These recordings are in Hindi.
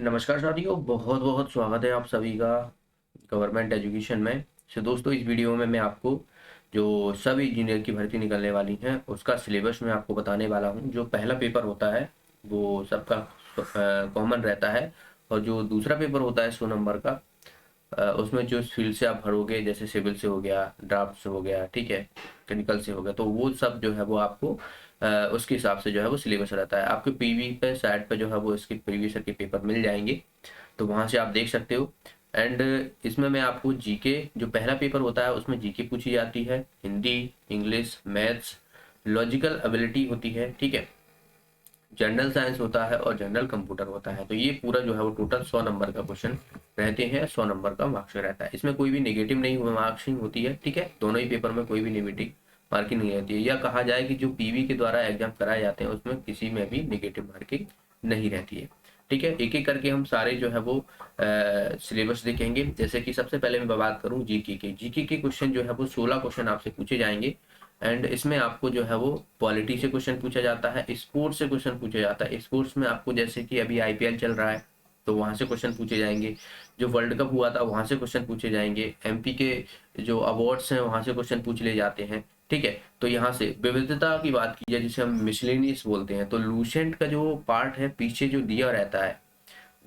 नमस्कार साथियों, बहुत बहुत स्वागत है आप सभी का गवर्नमेंट एजुकेशन में। दोस्तों, इस वीडियो में मैं आपको जो सब इंजीनियर की भर्ती निकलने वाली है उसका सिलेबस मैं आपको बताने वाला हूं। जो पहला पेपर होता है वो सबका कॉमन रहता है, और जो दूसरा पेपर होता है 100 नंबर का, उसमें जो फील्ड से आप भरोगे, जैसे सिविल से हो गया, ड्राफ्ट से हो गया, ठीक है, टेक्निकल से हो गया, तो वो सब जो है वो आपको उसके हिसाब से जो है वो सिलेबस रहता है। आपके पीवी पे साइट पे जो है वो इसके प्रीवियस ईयर के पेपर मिल जाएंगे, तो वहां से आप देख सकते हो। एंड इसमें मैं आपको जीके, जो पहला पेपर होता है उसमें जीके पूछी जाती है, Hindi, English, maths, logical ability होती है, ठीक है, जनरल साइंस होता है और जनरल कंप्यूटर होता है। तो ये पूरा जो है वो टोटल 100 नंबर का क्वेश्चन रहते हैं, 100 नंबर का मार्क्स रहता है। इसमें कोई भी नेगेटिव नहीं मार्किंग होती है, ठीक है, दोनों ही पेपर में कोई भी नेगेटिव मार्किंग नहीं रहती है। या कहा जाए कि जो पीवी के द्वारा एग्जाम कराए जाते हैं उसमें किसी में भी नेगेटिव मार्किंग नहीं रहती है, ठीक है। एक एक करके हम सारे जो है वो सिलेबस देखेंगे। जैसे कि सबसे पहले मैं बात करूं जीके के क्वेश्चन जो है वो 16 क्वेश्चन आपसे पूछे जाएंगे। एंड इसमें आपको जो है वो पॉलिटी से क्वेश्चन पूछा जाता है, स्पोर्ट्स से क्वेश्चन पूछा जाता है। स्पोर्ट्स में आपको जैसे कि अभी आईपीएल चल रहा है तो वहां से क्वेश्चन पूछे जाएंगे, जो वर्ल्ड कप हुआ था वहां से क्वेश्चन पूछे जाएंगे, एमपी के जो अवार्ड्स हैं वहां से क्वेश्चन पूछ ले जाते हैं, ठीक है। तो यहाँ से विविधता की बात की जाए, जिसे हम मिसलेनियस बोलते हैं, तो लूसेंट का जो पार्ट है पीछे जो दिया रहता है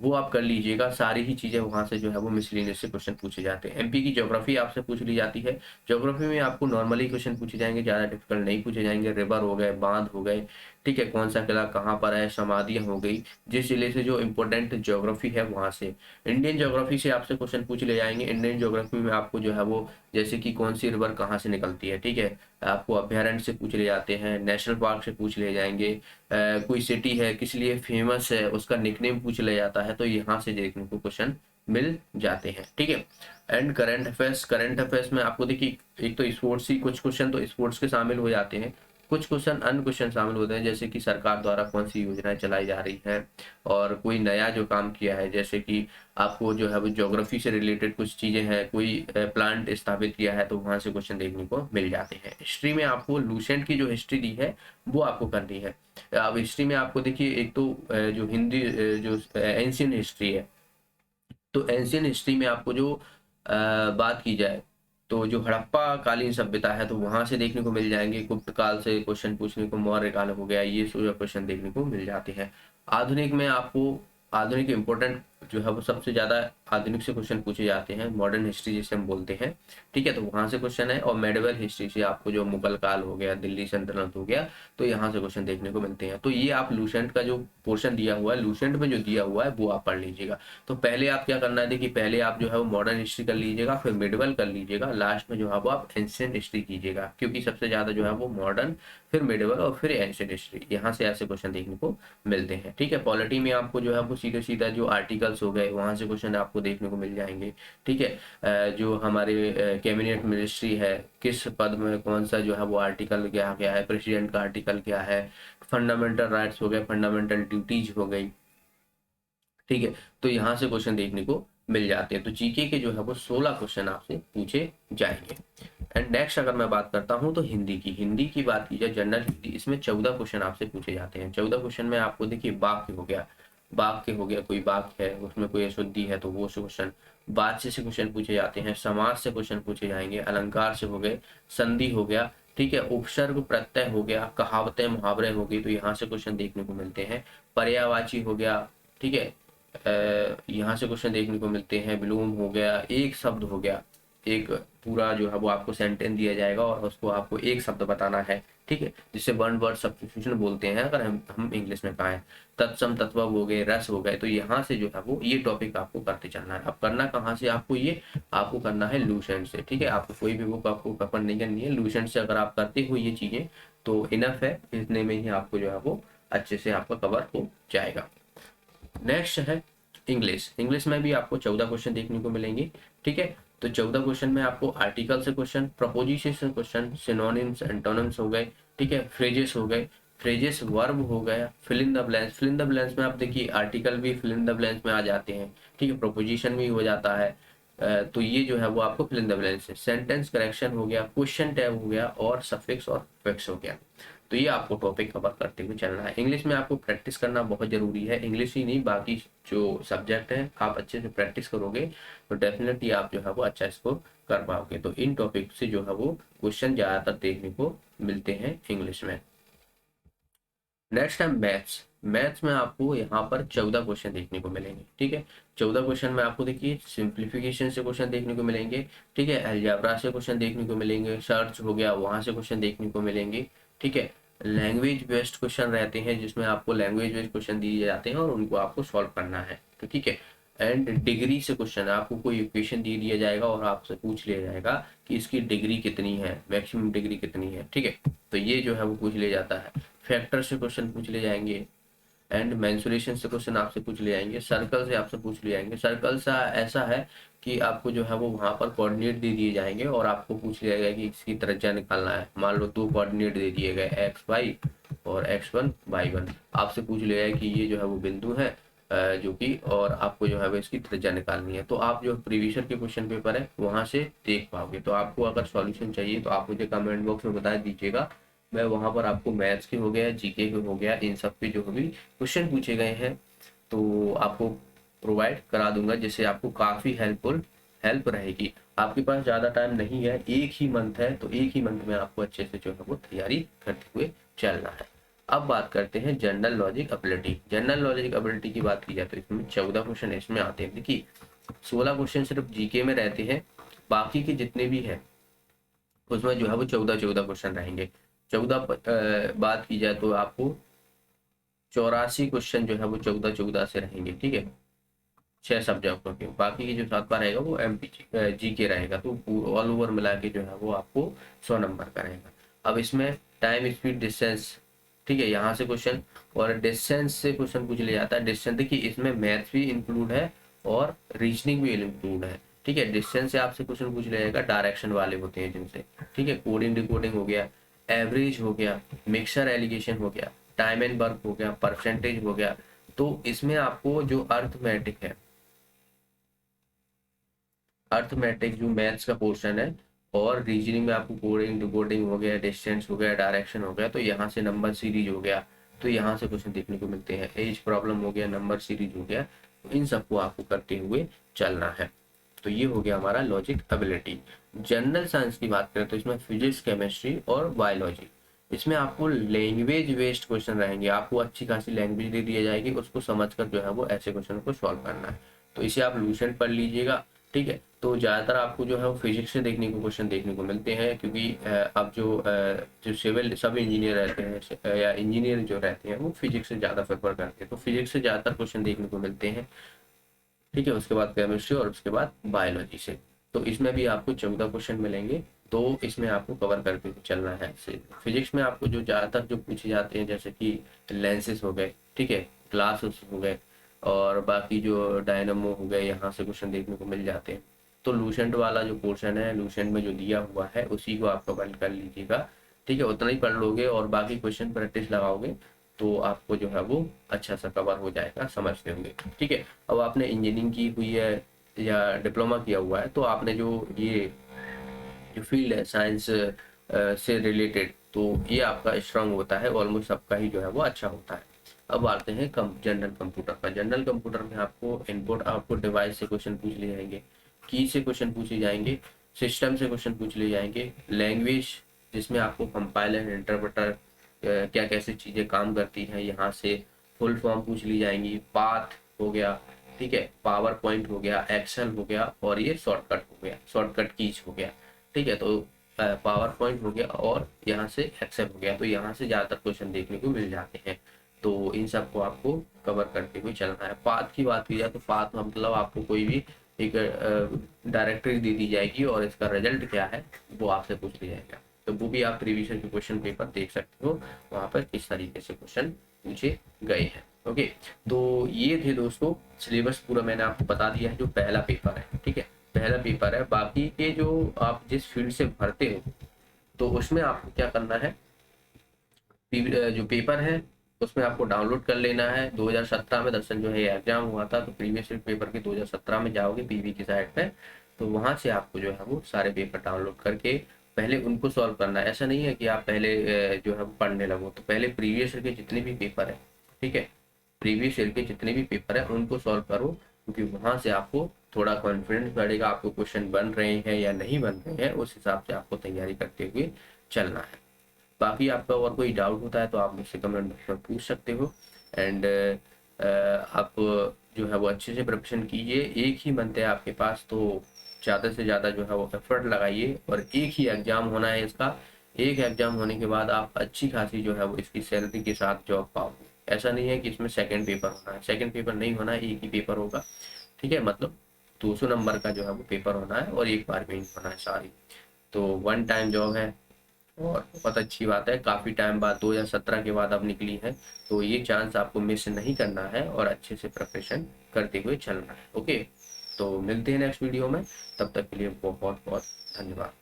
वो आप कर लीजिएगा। सारी ही चीजें वहां से जो है वो मिसलेनियस से क्वेश्चन पूछे जाते हैं। एमपी की ज्योग्राफी आपसे पूछ ली जाती है। ज्योग्राफी में आपको नॉर्मली क्वेश्चन पूछे जाएंगे, ज्यादा डिफिकल्ट नहीं पूछे जाएंगे। रिवर हो गए, बांध हो गए, ठीक है, कौन सा किला कहाँ पर है, समाधियां हो गई, जिस जिले से जो इंपॉर्टेंट ज्योग्राफी है वहां से। इंडियन ज्योग्राफी से आपसे क्वेश्चन पूछ ले जाएंगे। इंडियन ज्योग्राफी में आपको जो है वो जैसे कि कौन सी रिवर कहाँ से निकलती है, ठीक है, आपको अभ्यारण्य से पूछ ले जाते हैं, नेशनल पार्क से पूछ ले जाएंगे। कोई सिटी है किस लिए फेमस है उसका निकनेम पूछ लिया जाता है, तो यहाँ से देखने को क्वेश्चन मिल जाते हैं, ठीक है। एंड करंट अफेयर्स में आपको देखिए, एक तो स्पोर्ट्स ही कुछ क्वेश्चन तो स्पोर्ट्स के शामिल हो जाते हैं, कुछ क्वेश्चन अन्य क्वेश्चन शामिल होते हैं, जैसे कि सरकार द्वारा कौन सी योजनाएं चलाई जा रही हैं, और कोई नया जो काम किया है, जैसे कि आपको जो है वो ज्योग्राफी से रिलेटेड कुछ चीजें हैं, कोई प्लांट स्थापित किया है, तो वहां से क्वेश्चन देखने को मिल जाते हैं। हिस्ट्री में आपको लूसेंट की जो हिस्ट्री दी है वो आपको करनी है। अब हिस्ट्री में आपको देखिए, एक तो जो हिंदी जो एंशियंट हिस्ट्री है, तो एंशियंट हिस्ट्री में आपको जो बात की जाए तो जो हड़प्पा कालीन सभ्यता है तो वहां से देखने को मिल जाएंगे। गुप्त काल से क्वेश्चन पूछने को, मौर्य काल हो गया, ये क्वेश्चन देखने को मिल जाते हैं। आधुनिक में आपको आधुनिक इम्पोर्टेंट जो है वो सबसे ज्यादा आधुनिक से क्वेश्चन पूछे जाते हैं, मॉडर्न हिस्ट्री जिसे हम बोलते हैं, ठीक है, तो वहां से क्वेश्चन है। और मेडिवल हिस्ट्री से आपको जो मुगल काल हो गया, दिल्ली सल्तनत हो गया, तो यहाँ से क्वेश्चन देखने को मिलते हैं। तो ये आप लूसेंट का जो पोर्शन दिया हुआ है, लूसेंट में जो दिया हुआ है वो आप पढ़ लीजिएगा। तो पहले आप क्या करना है, देखिए पहले आप जो है वो मॉडर्न हिस्ट्री कर लीजिएगा, फिर मिडिवल कर लीजिएगा, लास्ट में जो है वो आप एंशिएंट हिस्ट्री कीजिएगा, क्योंकि सबसे ज्यादा जो है वो मॉडर्न, फिर मिडिवल और फिर एंशिएंट हिस्ट्री, यहाँ से ऐसे क्वेश्चन देखने को मिलते हैं, ठीक है। पॉलिटी में आपको जो है वो सीधा सीधा जो आर्टिकल्स हो गए वहां से क्वेश्चन आपको देखने को मिल जाएंगे, ठीक है। जो हमारे कैबिनेट मिनिस्ट्री है, किस पद में कौन सा जो है वो आर्टिकल क्या क्या है, प्रेसिडेंट का आर्टिकल क्या है, फंडामेंटल राइट्स हो गए, फंडामेंटल ड्यूटीज हो गई, ठीक है, तो यहाँ से क्वेश्चन देखने को मिल जाते हैं। तो जीके के जो है वो 16 क्वेश्चन आपसे पूछे जाएंगे। एंड नेक्स्ट अगर मैं बात करता हूँ तो हिंदी की बात की जाए, जनरल हिंदी, इसमें 14 क्वेश्चन आपसे पूछे जाते हैं। 14 क्वेश्चन में आपको देखिए वाक्य हो गया, कोई वाक्य है उसमें कोई अशुद्धि है तो वो क्वेश्चन, वाच्य से क्वेश्चन पूछे जाते हैं, समाज से क्वेश्चन पूछे जाएंगे, अलंकार से हो गए, संधि हो गया, ठीक है, उपसर्ग प्रत्यय हो गया, कहावतें मुहावरे हो गई, तो यहाँ से क्वेश्चन देखने को मिलते हैं। पर्यायवाची हो गया, ठीक है, यहाँ से क्वेश्चन देखने को मिलते हैं। विलोम हो गया, एक शब्द हो गया, एक पूरा जो है वो आपको सेंटेंस दिया जाएगा और उसको आपको एक शब्द बताना है, ठीक है, जिसे वन वर्ड सब्स्टिट्यूशन बोलते हैं अगर हम इंग्लिश में कहें। तत्सम तत्व हो गए, रस हो गए, तो यहाँ से जो है वो ये टॉपिक आपको करते चलना है। अब करना कहाँ से आपको, ये आपको करना है लूसेंट से, ठीक है। आपको कोई भी बुक आपको कवर नहीं करनी है, लूसेंट से अगर आप करते हो ये चीजें तो इनफ है, इतने में ही आपको जो है वो अच्छे से आपका कवर हो जाएगा। नेक्स्ट है इंग्लिश में भी आपको 14 क्वेश्चन देखने को मिलेंगे, ठीक है। तो 14 क्वेश्चन में आपको आर्टिकल से क्वेश्चन, प्रपोजिशन से क्वेश्चन, सिनोनिम्स एंटोनिम्स हो गए, ठीक है, फ्रेजेस हो गए, फ्रेजेस वर्ब हो गया, फिल इन द ब्लैंक्स में आप देखिए आर्टिकल भी फिल इन द ब्लैंक्स में आ जाते हैं, ठीक है, प्रपोजिशन भी हो जाता है। तो ये जो है वो आपको फिल इन द ब्लैंक्स है। सेंटेंस करेक्शन हो गया, क्वेश्चन टैग हो गया, और सफिक्स और फिक्स हो गया। तो ये आपको टॉपिक कवर करते हुए चलना है। इंग्लिश में आपको प्रैक्टिस करना बहुत ज़रूरी है, इंग्लिश ही नहीं बाकी जो सब्जेक्ट हैं आप अच्छे से प्रैक्टिस करोगे तो डेफिनेटली आप जो है वो अच्छा स्कोर कर पाओगे। तो इन टॉपिक से जो है वो क्वेश्चन ज़्यादातर देखने को मिलते हैं इंग्लिश में। नेक्स्ट है मैथ्स। मैथ्स में आपको यहाँ पर 14 क्वेश्चन देखने को मिलेंगे, ठीक है। 14 क्वेश्चन में आपको देखिए सिंप्लीफिकेशन से क्वेश्चन देखने को मिलेंगे, ठीक है, अलजेब्रा से क्वेश्चन देखने को मिलेंगे, सर्च हो गया वहाँ से क्वेश्चन देखने को मिलेंगे, ठीक है। लैंग्वेज बेस्ड क्वेश्चन रहते हैं जिसमें आपको लैंग्वेज बेस्ड क्वेश्चन दिए जाते हैं और उनको आपको सॉल्व करना है, तो ठीक है। एंड डिग्री से क्वेश्चन, आपको कोई इक्वेशन दे दिया जाएगा और आपसे पूछ लिया जाएगा कि इसकी डिग्री कितनी है, मैक्सिमम डिग्री कितनी है, ठीक है। तो ये जो है वो पूछ लिया जाता है। फैक्टर से क्वेश्चन पूछ ले जाएंगे एंड मेंसुरेशन से क्वेश्चन आपसे पूछ ले जाएंगे, सर्कल से आपसे पूछ ले जाएंगे। सर्कल सा ऐसा है कि आपको जो है वो वहाँ पर कोऑर्डिनेट दे दिए जाएंगे और आपको पूछ लिया जाएगा कि इसकी त्रिज्या निकालना है। मान लो 2 कोऑर्डिनेट दे दिए गए एक्स वाई और x1 y1, आपसे पूछ लिया है कि ये जो है वो बिंदु है जो कि, और आपको जो है वो इसकी त्रिज्या निकालनी है। तो आप जो प्रीवियस के क्वेश्चन पेपर है वहाँ से देख पाओगे। तो आपको अगर सॉल्यूशन चाहिए तो आप मुझे कमेंट बॉक्स में बता दीजिएगा, मैं वहाँ पर आपको मैथ्स के हो गया, जीके के हो गया, इन सब के जो भी क्वेश्चन पूछे गए हैं तो आपको प्रोवाइड करा दूंगा, जिससे आपको काफ़ी हेल्प रहेगी। आपके पास ज़्यादा टाइम नहीं है, एक ही मंथ है, तो एक ही मंथ में आपको अच्छे से जो है वो तैयारी करते हुए चलना है। अब बात करते हैं general logic ability. General logic ability की बात की जाए तो इसमें 14 क्वेश्चन इसमें आते हैं। देखिए 16 क्वेश्चन सिर्फ जीके में रहते हैं, बाकी के जितने भी है उसमें जो है वो 14 क्वेश्चन रहेंगे। 14 बात की जाए तो आपको 84 क्वेश्चन जो है वो 14 से रहेंगे, ठीक है, 6 सब्जेक्टों के। बाकी की जो 7वां रहेगा वो एमपी जी के रहेगा, तो ऑल ओवर मिला के जो है वो आपको 100 नंबर का रहेगा। अब इसमें टाइम स्पीड डिस्टेंस, ठीक है, यहाँ से क्वेश्चन, और डिस्टेंस से क्वेश्चन पूछ लिया जाता है। डिस्टेंस देखिए इसमें मैथ्स भी इंक्लूड है और रीजनिंग भी इंक्लूड है, ठीक है। डिस्टेंस से आपसे क्वेश्चन पूछ लिया जाएगा, डायरेक्शन वाले होते हैं जिनसे, ठीक है। कोडिंग डिकोडिंग हो गया, एवरेज हो गया, मिक्सर एलिगेशन हो गया, टाइम एंड वर्क हो गया, परसेंटेज हो गया। तो इसमें आपको जो अर्थमेटिक है, अर्थमेटिक जो मैथ्स का पोर्शन है, और रीजनिंग में आपको कोडिंग डिकोडिंग हो गया, डिस्टेंस हो गया, डायरेक्शन हो गया, तो यहाँ से नंबर सीरीज हो गया, तो यहाँ से क्वेश्चन देखने को मिलते हैं। एज प्रॉब्लम हो गया, नंबर सीरीज हो गया, तो इन सबको आपको करते हुए चलना है। तो ये हो गया हमारा लॉजिक एबिलिटी। जनरल साइंस की बात करें तो इसमें फिजिक्स, केमिस्ट्री और बायोलॉजी, इसमें आपको लैंग्वेज बेस्ड क्वेश्चन रहेंगे। आपको अच्छी खासी लैंग्वेज दे दी जाएगी, उसको समझकर जो है वो ऐसे क्वेश्चन को सॉल्व करना है। तो इसे आप लूसेंट पढ़ लीजिएगा, ठीक है। तो ज़्यादातर आपको जो है वो फिजिक्स से देखने को क्वेश्चन देखने को मिलते हैं, क्योंकि अब जो सिविल सब इंजीनियर रहते हैं या इंजीनियर जो रहते हैं वो फिजिक्स से ज़्यादा प्रेफर करते हैं, तो फिजिक्स से ज़्यादातर क्वेश्चन देखने को मिलते हैं, ठीक है। उसके बाद केमिस्ट्री और उसके बाद बायोलॉजी से, तो इसमें भी आपको 14 क्वेश्चन मिलेंगे, तो इसमें आपको कवर करके चलना है। फिजिक्स में आपको जो ज़्यादातर जो पूछे जाते हैं जैसे कि लेंसेज हो गए, ठीक है, ग्लास हो गए, और बाकी जो डायनमो हो गए, यहाँ से क्वेश्चन देखने को मिल जाते हैं। तो लूसेंट वाला जो पोर्शन है, लूसेंट में जो दिया हुआ है उसी को आप कवर कर लीजिएगा, ठीक है। उतना ही पढ़ लोगे और बाकी क्वेश्चन प्रैक्टिस लगाओगे तो आपको जो है वो अच्छा सा कवर हो जाएगा, समझते होंगे, ठीक है। अब आपने इंजीनियरिंग की हुई है या डिप्लोमा किया हुआ है, तो आपने जो ये जो फील्ड है साइंस से रिलेटेड, तो ये आपका स्ट्रांग होता है, ऑलमोस्ट सबका ही जो है वो अच्छा होता है। अब आते हैं जनरल कंप्यूटर का। जनरल कंप्यूटर में आपको इनपुट आउटपुट डिवाइस से क्वेश्चन पूछ लिए जाएंगे, की से क्वेश्चन पूछे जाएंगे, सिस्टम से क्वेश्चन पूछ लिए जाएंगे, लैंग्वेज जिसमें आपको कंपाइलर इंटरप्रेटर क्या कैसे चीज़ें काम करती हैं, यहाँ से फुल फॉर्म पूछ ली जाएंगी, पाथ हो गया, ठीक है, पावर पॉइंट हो गया, एक्सेल हो गया, और ये शॉर्टकट हो गया, शॉर्टकट कीज हो गया, ठीक है। तो पावर पॉइंट हो गया और यहाँ से एक्सेल हो गया, तो यहाँ से ज़्यादातर क्वेश्चन देखने को मिल जाते हैं। तो इन सबको आपको कवर करते हुए चलना है। पाथ की बात की जाए तो पाथ मतलब आपको कोई भी एक डायरेक्टरी दे दी जाएगी और इसका रिजल्ट क्या है वो आपसे पूछ लिया जाएगा, तो वो भी आप प्रीवियस के क्वेश्चन पेपर देख सकते हो, वहाँ पर किस तरीके से क्वेश्चन पूछे गए हैं। ओके, तो ये थे दोस्तों सिलेबस पूरा मैंने आपको बता दिया है, जो पहला पेपर है, ठीक है, पहला पेपर है। बाकी के जो आप जिस फील्ड से भरते हो तो उसमें आपको क्या करना है, जो पेपर है उसमें आपको डाउनलोड कर लेना है। 2017 में दरअसल जो है एग्जाम हुआ था, तो प्रीवियस पेपर के 2017 में जाओगे पीवी की साइट पे, तो वहां से आपको जो है वो सारे पेपर डाउनलोड करके पहले उनको सॉल्व करना है। ऐसा नहीं है कि आप पहले जो है वो पढ़ने लगो। तो पहले प्रीवियस ईयर के जितने भी पेपर है, ठीक है, प्रीवियस ईयर के जितने भी पेपर है उनको सॉल्व करो, क्योंकि वहां से आपको थोड़ा कॉन्फिडेंस बढ़ेगा, आपको क्वेश्चन बन रहे हैं या नहीं बन रहे हैं, उस हिसाब से आपको तैयारी करते हुए चलना है। बाकी आपका और कोई डाउट होता है तो आप मुझसे कमेंट बॉक्स में पूछ सकते हो। एंड आप जो है वो अच्छे से प्रिपरेशन कीजिए। एक ही मंथ है आपके पास, तो ज़्यादा से ज़्यादा जो है वो एफर्ट लगाइए। और एक ही एग्ज़ाम होना है इसका, एक एग्ज़ाम होने के बाद आप अच्छी खासी जो है वो इसकी सैलरी के साथ जॉब पाओगे। ऐसा नहीं है कि इसमें सेकंड पेपर होना है, सेकंड पेपर नहीं होना है, एक ही पेपर होगा, ठीक है। मतलब 200 नंबर का जो है वो पेपर होना है और एक बार में ही होना है सारी। तो वन टाइम जॉब है और बहुत अच्छी बात है, काफ़ी टाइम बाद 2017 के बाद अब निकली है, तो ये चांस आपको मिस नहीं करना है और अच्छे से प्रिपरेशन करते हुए चलना है। ओके, तो मिलते हैं नेक्स्ट वीडियो में, तब तक के लिए बहुत बहुत धन्यवाद।